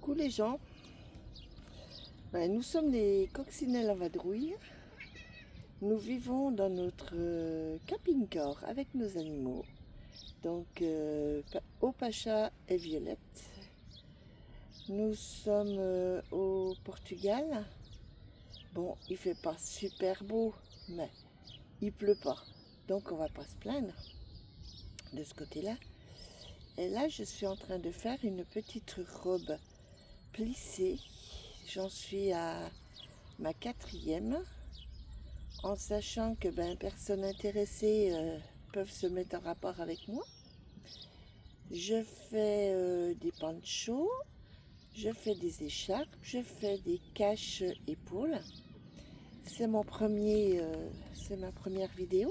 Coucou les gens, nous sommes les coccinelles en vadrouille. Nous vivons dans notre camping-car avec nos animaux. Donc Opacha et Violette. Nous sommes au Portugal. Bon, il fait pas super beau, mais il pleut pas. Donc on va pas se plaindre de ce côté-là. Et là, je suis en train de faire une petite robe plissée. J'en suis à ma 4e, en sachant que personnes intéressées peuvent se mettre en rapport avec moi. Je fais des ponchos, je fais des écharpes, je fais des caches épaules. C'est ma première vidéo.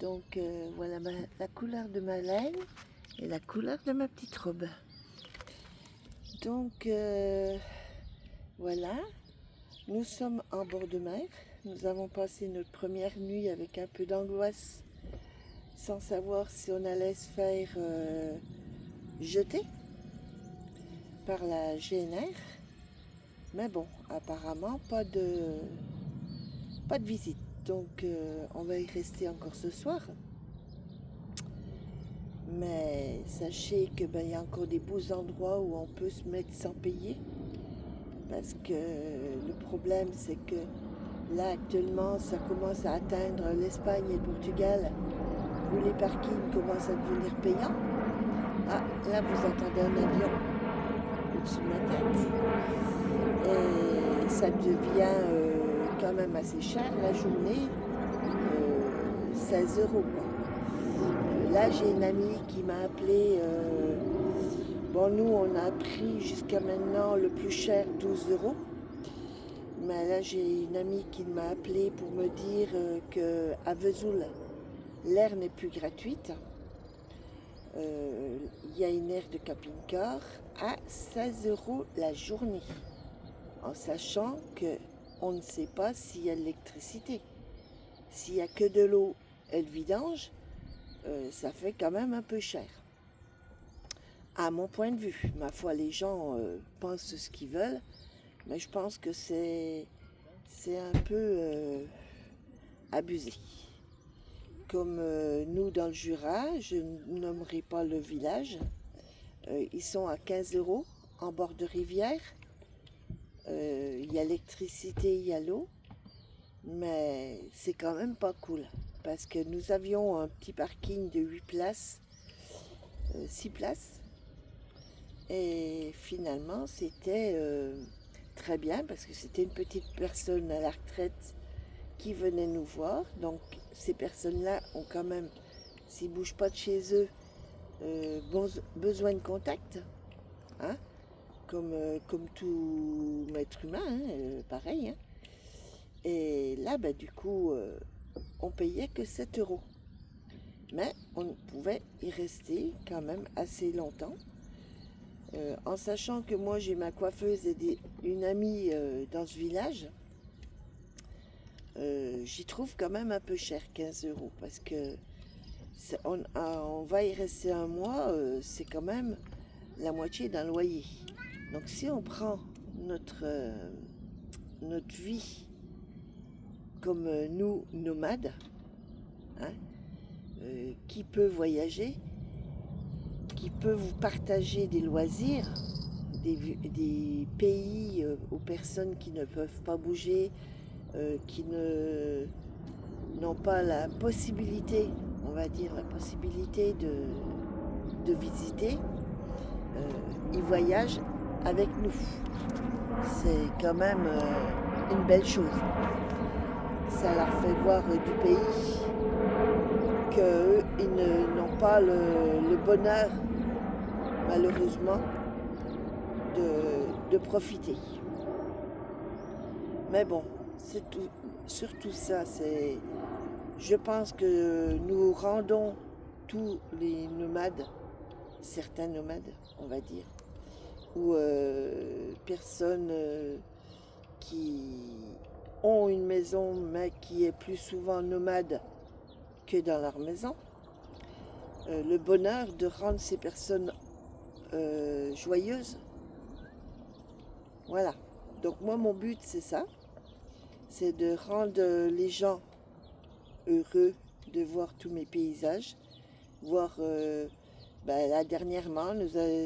Donc voilà la couleur de ma laine et la couleur de ma petite robe. Donc voilà, nous sommes en bord de mer. Nous avons passé notre première nuit avec un peu d'angoisse, sans savoir si on allait se faire jeter par la GNR. Mais bon, apparemment pas de visite. Donc on va y rester encore ce soir. Mais sachez que y a encore des beaux endroits où on peut se mettre sans payer. Parce que le problème, c'est que là, actuellement, ça commence à atteindre l'Espagne et le Portugal, où les parkings commencent à devenir payants. Ah, là, vous entendez un avion au-dessus de ma tête. Et ça devient quand même assez cher la journée, 16 euros, quoi. Là, j'ai une amie qui m'a appelé. Bon, nous, on a pris jusqu'à maintenant le plus cher 12 euros. Mais là, j'ai une amie qui m'a appelé pour me dire qu'à Vesoul, l'air n'est plus gratuite. Il y a une aire de camping-car à 16 euros la journée. En sachant qu'on ne sait pas s'il y a de l'électricité. S'il n'y a que de l'eau et le vidange, ça fait quand même un peu cher. À mon point de vue, ma foi, les gens pensent ce qu'ils veulent, mais je pense que c'est un peu abusé. Comme nous dans le Jura, je ne nommerai pas le village, ils sont à 15 euros en bord de rivière. Il y a l'électricité, il y a l'eau, mais c'est quand même pas cool. Parce que nous avions un petit parking de 8 places, 6 places. Et finalement, c'était très bien parce que c'était une petite personne à la retraite qui venait nous voir. Donc, ces personnes-là ont quand même, s'ils ne bougent pas de chez eux, besoin de contact, hein, comme tout être humain, hein, pareil. Hein. Et là, du coup, on payait que 7 euros. Mais on pouvait y rester quand même assez longtemps. En sachant que moi j'ai ma coiffeuse et une amie dans ce village, j'y trouve quand même un peu cher, 15 euros, parce que on va y rester un mois, c'est quand même la moitié d'un loyer. Donc si on prend notre vie comme nous, nomades, hein, qui peut voyager, qui peut vous partager des loisirs, des pays aux personnes qui ne peuvent pas bouger, qui n'ont pas la possibilité, on va dire, la possibilité de visiter, ils voyagent avec nous. C'est quand même une belle chose. Ça leur fait voir du pays qu'eux, ils n'ont pas le bonheur, malheureusement, de profiter. Mais bon, c'est tout, surtout ça, je pense que nous rendons tous les nomades, certains nomades, on va dire, ou personnes qui ont une maison, mais qui est plus souvent nomade que dans leur maison, le bonheur de rendre ces personnes joyeuses Voilà. Donc moi, mon but, c'est ça. C'est de rendre les gens heureux de voir tous mes paysages. Voir, là, dernièrement,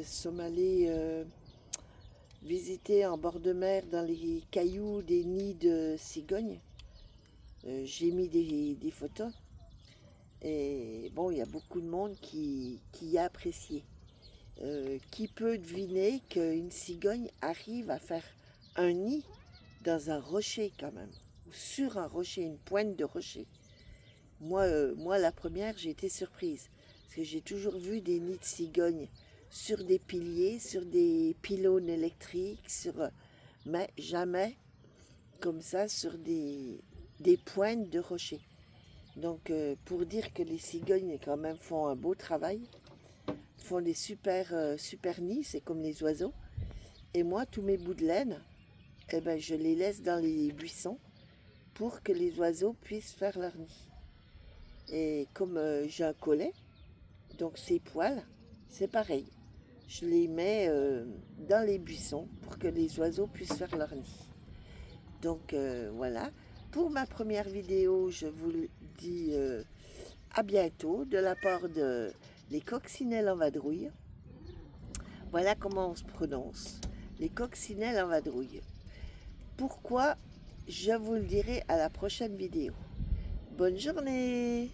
sommes allés visiter en bord de mer, dans les cailloux, des nids de cigognes. J'ai mis des photos. Et bon, il y a beaucoup de monde qui a apprécié. Qui peut deviner qu'une cigogne arrive à faire un nid dans un rocher quand même, ou sur un rocher, une pointe de rocher. Moi, la première, j'ai été surprise, parce que j'ai toujours vu des nids de cigognes sur des piliers, sur des pylônes électriques, mais jamais comme ça sur des pointes de rocher. Donc, pour dire que les cigognes quand même font un beau travail, font des super nids, c'est comme les oiseaux. Et moi, tous mes bouts de laine, je les laisse dans les buissons pour que les oiseaux puissent faire leur nid. Et comme j'ai un collet, donc ces poils, c'est pareil. Je les mets dans les buissons pour que les oiseaux puissent faire leur nid. Donc voilà. Pour ma première vidéo, je vous dis à bientôt de la part de les coccinelles en vadrouille. Voilà comment on se prononce. Les coccinelles en vadrouille. Pourquoi? Je vous le dirai à la prochaine vidéo. Bonne journée!